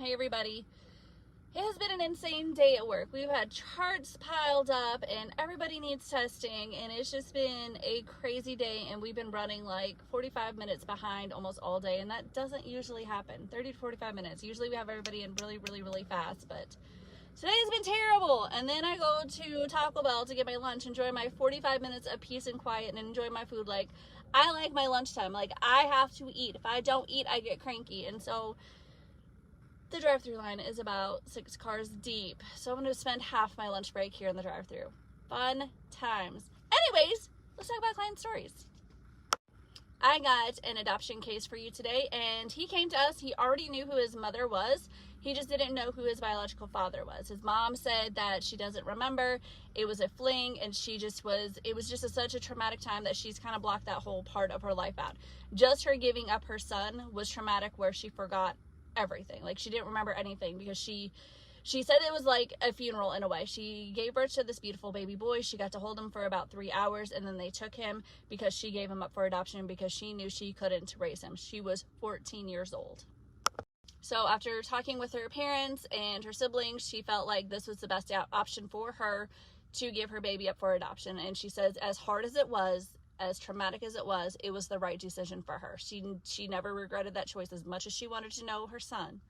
Hey everybody. It has been an insane day at work. We've had charts piled up and everybody needs testing, and it's just been a crazy day, and we've been running like 45 minutes behind almost all day, and that doesn't usually happen. 30 to 45 minutes. Usually we have everybody in really fast, but today has been terrible. And then I go to Taco Bell to get my lunch, enjoy my 45 minutes of peace and quiet and enjoy my food. Like, I like my lunchtime. Like, I have to eat. If I don't eat, I get cranky. And so the drive-thru line is about 6 cars deep, so I'm going to spend half my lunch break here in the drive-thru. Fun times. Anyways, let's talk about client stories. I got an adoption case for you today, and he came to us. He already knew who his mother was. He just didn't know who his biological father was. His mom said that she doesn't remember. It was a fling, and it was just such a traumatic time that she's kind of blocked that whole part of her life out. Just her giving up her son was traumatic, where she forgot everything. Like, she didn't remember anything because she said it was like a funeral in a way. She gave birth to this beautiful baby boy. She got to hold him for about 3 hours, and then they took him because she gave him up for adoption because she knew she couldn't raise him. She was 14 years old. So after talking with her parents and her siblings, she felt like this was the best option for her to give her baby up for adoption. And she says, as hard as it was, as traumatic as it was the right decision for her. She never regretted that choice, as much as she wanted to know her son.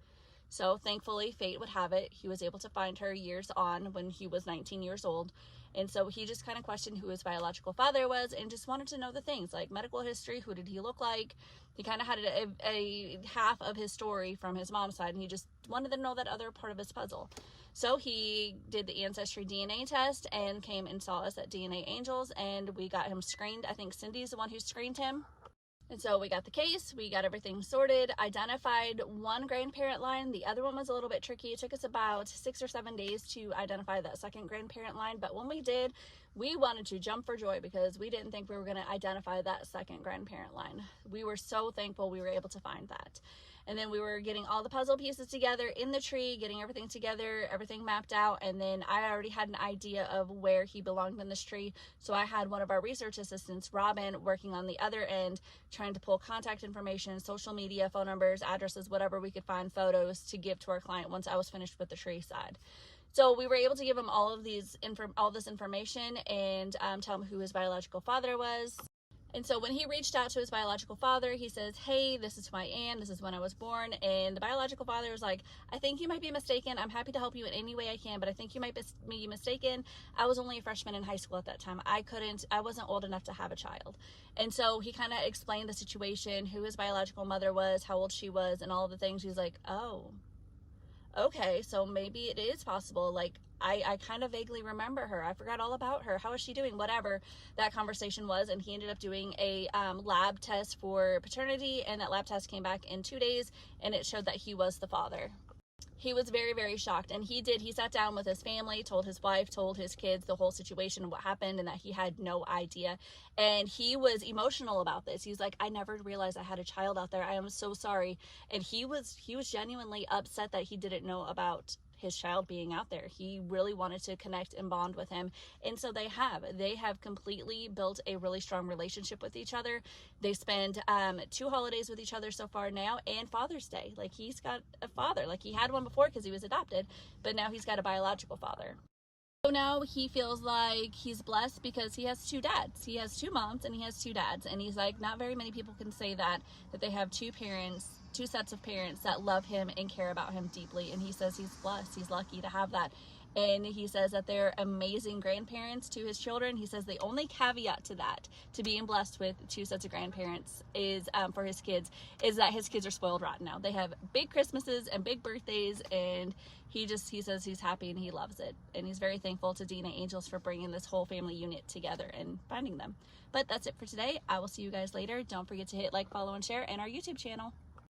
So thankfully, fate would have it, he was able to find her years on when he was 19 years old. And so he just kind of questioned who his biological father was and just wanted to know the things like medical history. Who did he look like? He kind of had a half of his story from his mom's side, and he just wanted to know that other part of his puzzle. So he did the Ancestry DNA test and came and saw us at DNA Angels, and we got him screened. I think Cindy's the one who screened him. And so we got the case, we got everything sorted, identified one grandparent line. The other one was a little bit tricky. It took us about 6 or 7 days to identify that second grandparent line. But when we did, we wanted to jump for joy because we didn't think we were going to identify that second grandparent line. We were so thankful we were able to find that. And then we were getting all the puzzle pieces together in the tree, getting everything together, everything mapped out. And then I already had an idea of where he belonged in this tree. So I had one of our research assistants, Robin, working on the other end, trying to pull contact information, social media, phone numbers, addresses, whatever we could find, photos to give to our client once I was finished with the tree side. So we were able to give him all this information and tell him who his biological father was. And so when he reached out to his biological father, he says, hey, this is who I am. This is when I was born. And the biological father was like, I think you might be mistaken. I'm happy to help you in any way I can, but I think you might be mistaken. I was only a freshman in high school at that time. I wasn't old enough to have a child. And so he kind of explained the situation, who his biological mother was, how old she was, and all the things. He's like, oh, okay, so maybe it is possible. Like, I kind of vaguely remember her. I forgot all about her. How is she doing? Whatever that conversation was. And he ended up doing a lab test for paternity, and that lab test came back in 2 days, and it showed that he was the father. He was very shocked, and he sat down with his family, told his wife, told his kids the whole situation, what happened, and that he had no idea. And he was emotional about this. He's like, I never realized I had a child out there. I am so sorry. And he was genuinely upset that he didn't know about his child being out there. He really wanted to connect and bond with him. And so they have completely built a really strong relationship with each other. They spend 2 holidays with each other so far now, and Father's Day. Like, he's got a father. Like, he had one before because he was adopted, but now he's got a biological father. So now he feels like he's blessed because he has 2 dads. He has 2 moms and he has 2 dads. And he's like, not very many people can say that they have 2 parents, 2 sets of parents that love him and care about him deeply. And he says he's blessed. He's lucky to have that. And he says that they're amazing grandparents to his children. He says the only caveat to that, to being blessed with 2 sets of grandparents, is for his kids, is that his kids are spoiled rotten now. They have big Christmases and big birthdays, and he says he's happy and he loves it. And he's very thankful to DNA Angels for bringing this whole family unit together and finding them. But that's it for today. I will see you guys later. Don't forget to hit like, follow, and share, and our YouTube channel.